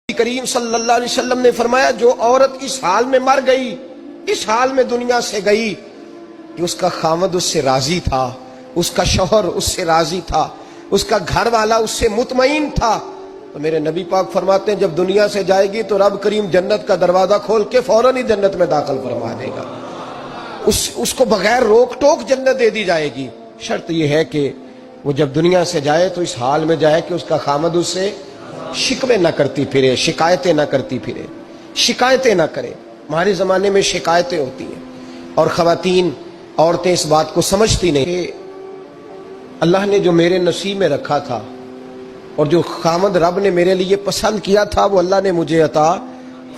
کریم صلی اللہ علیہ وسلم نے فرمایا جو عورت اس حال میں مر گئی، اس حال میں دنیا سے گئی کہ اس کا خاوند اس سے راضی تھا، اس کا شوہر اس سے راضی تھا، اس کا گھر والا اس سے مطمئن تھا، تو میرے نبی پاک فرماتے ہیں جب دنیا سے جائے گی تو رب کریم جنت کا دروازہ کھول کے فوراً ہی جنت میں داخل فرما دے گا، اس کو بغیر روک ٹوک جنت دے دی جائے گی۔ شرط یہ ہے کہ وہ جب دنیا سے جائے تو اس حال میں جائے کہ اس کا خاوند اس سے شکوے نہ کرتی پھرے، شکایتیں نہ کرتی پھرے، شکایتیں نہ کرے۔ ہمارے زمانے میں شکایتیں ہوتی ہیں اور خواتین عورتیں اس بات کو سمجھتی نہیں کہ اللہ نے جو میرے نصیب میں رکھا تھا اور جو خاوند رب نے میرے لیے پسند کیا تھا وہ اللہ نے مجھے عطا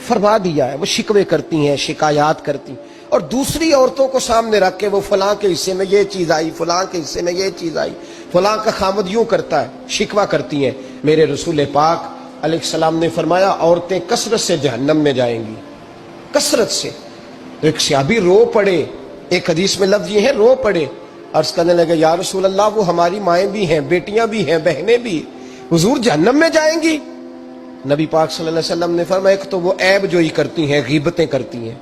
فرما دیا ہے۔ وہ شکوے کرتی ہیں، شکایات کرتی ہیں اور دوسری عورتوں کو سامنے رکھ کے وہ فلاں کے حصے میں یہ چیز آئی، فلاں کے حصے میں یہ چیز آئی، فلاں کا خاوند یوں کرتا ہے، شکوہ کرتی ہیں۔ میرے رسول پاک علیہ السلام نے فرمایا عورتیں کثرت سے جہنم میں جائیں گی، کثرت سے۔ تو ایک صحابی رو پڑے، ایک حدیث میں لفظ یہ ہے رو پڑے، عرض کرنے لگے یا رسول اللہ وہ ہماری مائیں بھی ہیں، بیٹیاں بھی ہیں، بہنیں بھی، حضور جہنم میں جائیں گی؟ نبی پاک صلی اللہ علیہ وسلم نے فرمایا ایک تو وہ عیب جوئی کرتی ہیں، غیبتیں کرتی ہیں،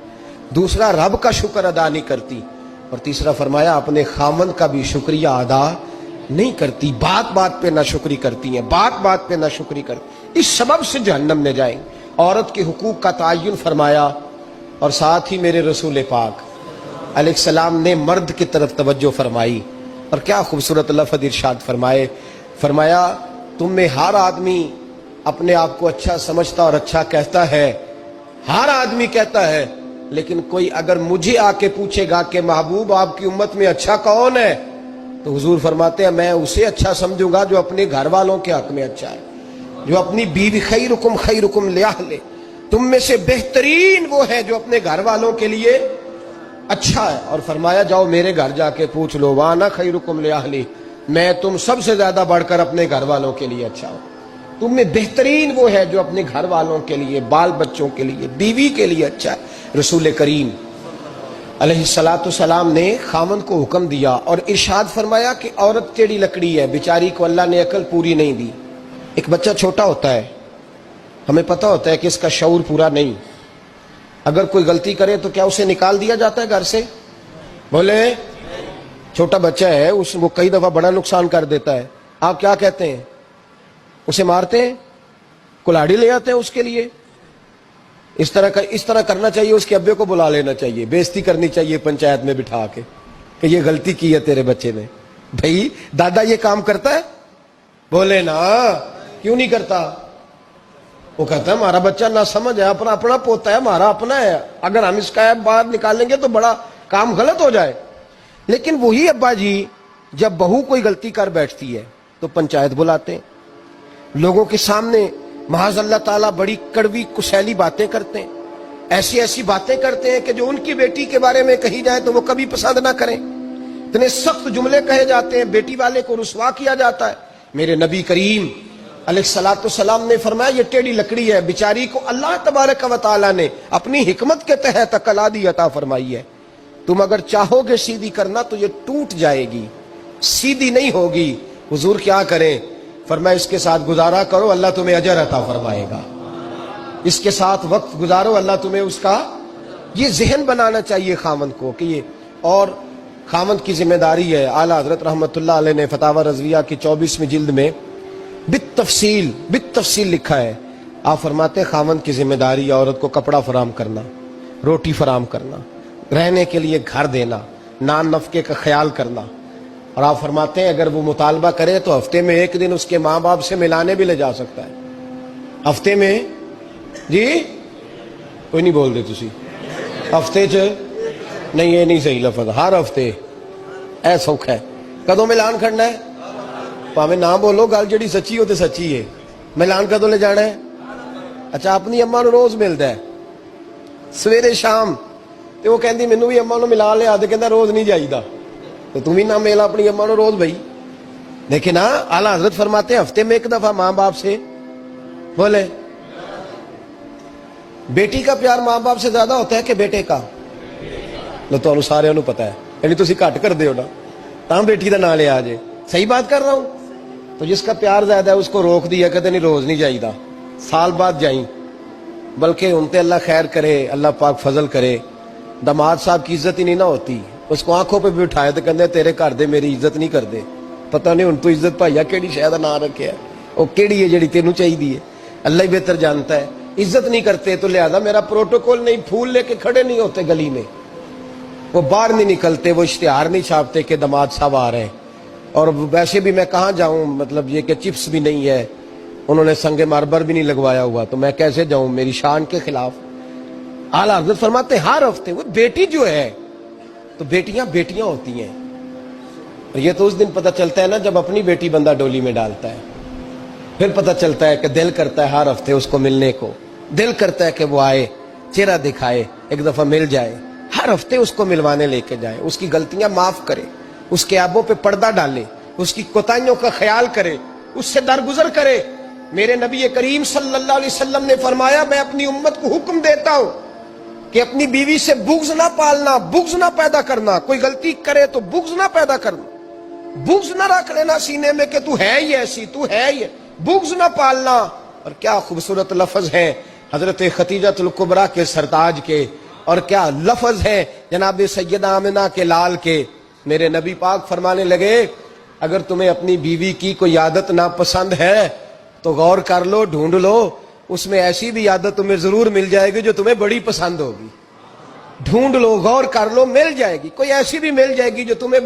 دوسرا رب کا شکر ادا نہیں کرتی، اور تیسرا فرمایا اپنے خاوند کا بھی شکریہ ادا نہیں کرتی، بات بات پہ ناشکری کرتی ہیں، بات بات پہ ناشکری کرتی، اس سبب سے جہنم میں جائیں۔ عورت کے حقوق کا تعین فرمایا اور ساتھ ہی میرے رسول پاک علیہ السلام نے مرد کی طرف توجہ فرمائی اور کیا خوبصورت لفظ ارشاد فرمایا تم میں ہر آدمی اپنے آپ کو اچھا سمجھتا اور اچھا کہتا ہے، ہر آدمی کہتا ہے، لیکن کوئی اگر مجھے آ کے پوچھے گا کہ محبوب آپ کی امت میں اچھا کون ہے تو حضور فرماتے ہیں میں اسے اچھا سمجھوں گا جو اپنے گھر والوں کے حق میں اچھا ہے، جو اپنی بیوی خیرکم لیاہلے، تم میں سے بہترین وہ ہے جو اپنے گھر والوں کے لیے اچھا ہے۔ اور فرمایا جاؤ میرے گھر جا کے پوچھ لو وانا خیرکم لیاہلی، میں تم سب سے زیادہ بڑھ کر اپنے گھر والوں کے لیے اچھا ہوں۔ تم میں بہترین وہ ہے جو اپنے گھر والوں کے لیے، بال بچوں کے لیے، بیوی کے لیے اچھا ہے۔ رسول کریم علیہ السلام نے خاوند کو حکم دیا اور ارشاد فرمایا کہ عورت ٹیڑھی لکڑی ہے، بیچاری کو اللہ نے عقل پوری نہیں دی۔ ایک بچہ چھوٹا ہوتا ہے، ہمیں پتہ ہوتا ہے کہ اس کا شعور پورا نہیں، اگر کوئی غلطی کرے تو کیا اسے نکال دیا جاتا ہے گھر سے؟ بولے چھوٹا بچہ ہے، وہ کئی دفعہ بڑا نقصان کر دیتا ہے، آپ کیا کہتے ہیں؟ اسے مارتے ہیں، کلاڑی لے آتے ہیں اس کے لیے؟ اس طرح کرنا چاہیے، اس کے ابے کو بلا لینا چاہیے، بےزتی کرنی چاہیے پنچایت میں بٹھا کے کہ یہ غلطی کی ہے تیرے بچے نے۔ بھائی دادا یہ کام کرتا ہے؟ بولے نا، کیوں نہیں کرتا؟ وہ کہتا ہے ہمارا بچہ نہ سمجھ ہے، اپنا پوتا ہے، ہمارا اپنا ہے، اگر ہم اس کا باہر نکالیں گے تو بڑا کام غلط ہو جائے۔ لیکن وہی ابا جی جب بہو کوئی غلطی کر بیٹھتی ہے تو پنچایت بلاتے ہیں، لوگوں کے سامنے محاذ اللہ تعالیٰ بڑی کڑوی کسیلی باتیں کرتے ہیں، ایسی باتیں کرتے ہیں کہ جو ان کی بیٹی کے بارے میں کہی جائے تو وہ کبھی پسند نہ کریں، اتنے سخت جملے کہے جاتے ہیں، بیٹی والے کو رسوا کیا جاتا ہے۔ میرے نبی کریم علیہ السلام نے فرمایا یہ ٹیڑھی لکڑی ہے، بیچاری کو اللہ تبارک و تعالیٰ نے اپنی حکمت کے تحت عقل عادی عطا فرمائی ہے، تم اگر چاہو گے سیدھی کرنا تو یہ ٹوٹ جائے گی، سیدھی نہیں ہوگی۔ حضور کیا کریں؟ فرمایا اس کے ساتھ گزارا کرو، اللہ تمہیں اجر عطا فرمائے گا، اس کے ساتھ وقت گزارو، اللہ تمہیں اس کا، یہ ذہن بنانا چاہیے خاوند کو کہ یہ، اور خاوند کی ذمہ داری ہے۔ اعلیٰ حضرت رحمۃ اللہ علیہ نے فتاوی رضویہ کی 24ویں جلد میں بالتفصیل لکھا ہے، آپ فرماتے ہیں خاوند کی ذمہ داری عورت کو کپڑا فراہم کرنا، روٹی فراہم کرنا، رہنے کے لیے گھر دینا، نان نفقے کا خیال کرنا، اور آپ فرماتے ہیں اگر وہ مطالبہ کرے تو ہفتے میں ایک دن اس کے ماں باپ سے ملانے بھی لے جا سکتا ہے، ہفتے میں، جی کوئی نہیں بول دے تسی، ہفتے چ نہیں، یہ نہیں صحیح لفظ، ہر ہفتے اے سوکھ ہے۔ کدوں ملان کھڑنا ہے؟ پاویں نہ بولو، گل جڑی سچی ہو تے سچی ہے، ملان کدوں لے جانا ہے؟ اچھا اپنی اماں نو روز ملتا ہے سویرے شام، تے وہ کہندی مینوں بھی اماں نو ملا لیا، تے کہندا روز نہیں جائیدا، تو تم ہی نہ مل اپنی اماں نو روز بھائی۔ لیکن ہاں اعلیٰ حضرت فرماتے ہیں ہفتے میں ایک دفعہ ماں باپ سے، بولے بیٹی کا پیار ماں باپ سے زیادہ ہوتا ہے کہ بیٹے کا؟ لو تو سارے انہوں پتا ہے، یعنی تسی گھٹ کر دے ہو نا، تاں بیٹی دا نام لیا جے، صحیح بات کر رہا ہوں؟ تو جس کا پیار زیادہ ہے اس کو روک دیا، کہتے نہیں روز نہیں جائیدا، سال بعد جائیں، بلکہ ان تے اللہ خیر کرے، اللہ پاک فضل کرے، داماد صاحب کی عزت ہی نہیں نہ ہوتی، اس کو آنکھوں پہ بھی اٹھائے تو کہندے تیرے گھر دے میری عزت نہیں کر دے، پتہ نہیں ان تو عزت بھائیا کیڑی شے دا نام رکھیا ہے، وہ کیڑی ہے جڑی تینوں چاہیے، اللہ ہی بہتر جانتا ہے۔ عزت نہیں کرتے تو لہذا میرا پروٹوکول نہیں، پھول لے کے کھڑے نہیں ہوتے گلی میں، وہ باہر نہیں نکلتے، وہ اشتہار نہیں چھاپتے کہ داماد صاحب آ رہے ہیں، اور ویسے بھی میں کہاں جاؤں، مطلب یہ کہ چپس بھی نہیں ہے، انہوں نے سنگ ماربر بھی نہیں لگوایا ہوا، تو میں کیسے جاؤں، میری شان کے خلاف۔ اعلیٰ حضرت فرماتے ہر ہفتے وہ بیٹی جو ہے، تو بیٹیاں بیٹیاں ہوتی ہیں، اور یہ تو اس دن پتہ چلتا ہے نا جب اپنی بیٹی بندہ ڈولی میں ڈالتا ہے، پھر پتہ چلتا ہے کہ دل کرتا ہے ہر ہفتے اس کو ملنے کو، دل کرتا ہے کہ وہ آئے، چہرہ دکھائے، ایک دفعہ مل جائے، ہر ہفتے اس کو ملوانے لے کے جائے، اس کی غلطیاں معاف کرے، اس کے عیبوں پہ پردہ ڈالے، اس کی کوتاہیوں کا خیال کرے، اس سے درگزر کرے۔ میرے نبی کریم صلی اللہ علیہ وسلم نے فرمایا میں اپنی امت کو حکم دیتا ہوں کہ اپنی بیوی سے بغض نہ پالنا، بغض نہ پیدا کرنا، کوئی غلطی کرے تو بغض نہ پیدا کرنا، بغض نہ رکھ لینا سینے میں کہ تو ہے ہی ایسی، تو ہے ہی، بغض نہ پالنا۔ اور کیا خوبصورت لفظ ہیں حضرت خدیجہ الکبریٰ کے سرتاج کے، اور کیا لفظ ہے جناب سیدہ آمنہ کے لال کے۔ میرے نبی پاک فرمانے لگے اگر تمہیں اپنی بیوی کی کوئی عادت ناپسند ہے تو غور کر لو، ڈھونڈ لو، اس میں ایسی بھی عادت تمہیں ضرور مل جائے گی جو تمہیں بڑی پسند ہوگی، ڈھونڈ لو، غور کر لو، مل جائے گی، کوئی ایسی بھی مل جائے گی جو تمہیں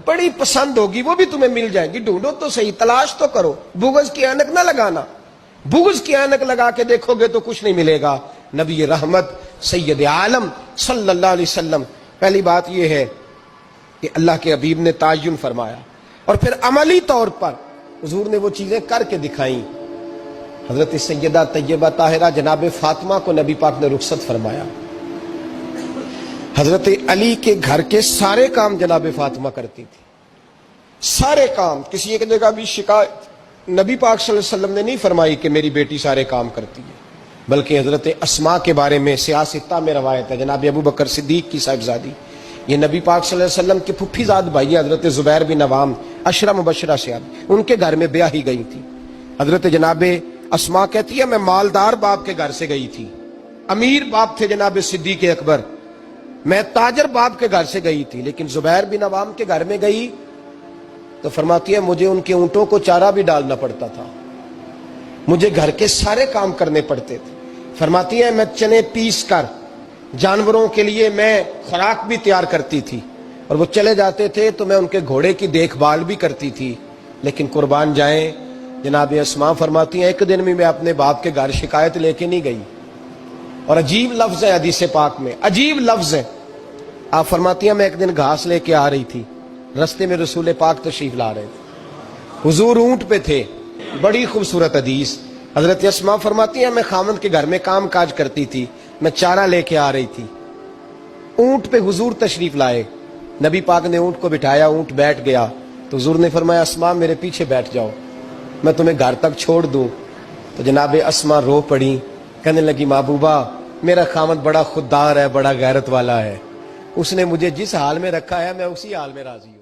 بڑی پسند ہوگی، وہ بھی تمہیں مل جائے گی، ڈھونڈو تو صحیح، تلاش تو کرو، بغض کی اینک نہ لگانا، بغض کی اینک لگا کے دیکھو گے تو کچھ نہیں ملے گا۔ نبی رحمت سید عالم صلی اللہ علیہ وسلم، پہلی بات یہ ہے کہ اللہ کے حبیب نے تعین فرمایا، اور پھر عملی طور پر حضور نے وہ چیزیں کر کے دکھائیں۔ حضرت سیدہ طیبہ طاہرہ جناب فاطمہ کو نبی پاک نے رخصت فرمایا، حضرت علی کے گھر کے سارے کام جناب فاطمہ کرتی تھی، سارے کام، کسی ایک جگہ بھی شکایت نبی پاک صلی اللہ علیہ وسلم نے نہیں فرمائی کہ میری بیٹی سارے کام کرتی ہے، بلکہ حضرت اسماء کے بارے میں سیاستہ میں روایت ہے، جناب ابو بکر صدیق کی صاحبزادی، یہ نبی پاک صلی اللہ علیہ وسلم کے پھپھی زاد بھائی حضرت زبیر بن عوام، عشرہ مبشرہ سے ان کے گھر میں بیاہی گئی تھی۔ حضرت جناب اسماء کہتی ہے میں مالدار باپ کے گھر سے گئی تھی، امیر باپ تھے جناب صدیق اکبر، میں تاجر باپ کے گھر سے گئی تھی، لیکن زبیر بن عوام کے گھر میں گئی تو فرماتی ہے مجھے ان کے اونٹوں کو چارہ بھی ڈالنا پڑتا تھا، مجھے گھر کے سارے کام کرنے پڑتے تھے۔ فرماتی ہے میں چنے پیس کر جانوروں کے لیے میں خوراک بھی تیار کرتی تھی، اور وہ چلے جاتے تھے تو میں ان کے گھوڑے کی دیکھ بھال بھی کرتی تھی، لیکن قربان جائیں جناب اسماء فرماتی ہیں ایک دن بھی میں اپنے باپ کے گھر شکایت لے کے نہیں گئی، اور عجیب لفظ ہے حدیث پاک میں، عجیب لفظ ہے، آپ فرماتی ہیں میں ایک دن گھاس لے کے آ رہی تھی، رستے میں رسول پاک تشریف لا رہے تھے، حضور اونٹ پہ تھے، بڑی خوبصورت حدیث، حضرت اسماء فرماتی ہیں میں خامند کے گھر میں کام کاج کرتی تھی، میں چارہ لے کے آ رہی تھی، اونٹ پہ حضور تشریف لائے، نبی پاک نے اونٹ کو بٹھایا، اونٹ بیٹھ گیا تو حضور نے فرمایا اسماء میرے پیچھے بیٹھ جاؤ، میں تمہیں گھر تک چھوڑ دوں، تو جناب اسماء رو پڑی، کہنے لگی محبوبہ میرا خامند بڑا خوددار ہے، بڑا غیرت والا ہے، اس نے مجھے جس حال میں رکھا ہے میں اسی حال میں راضی ہوں۔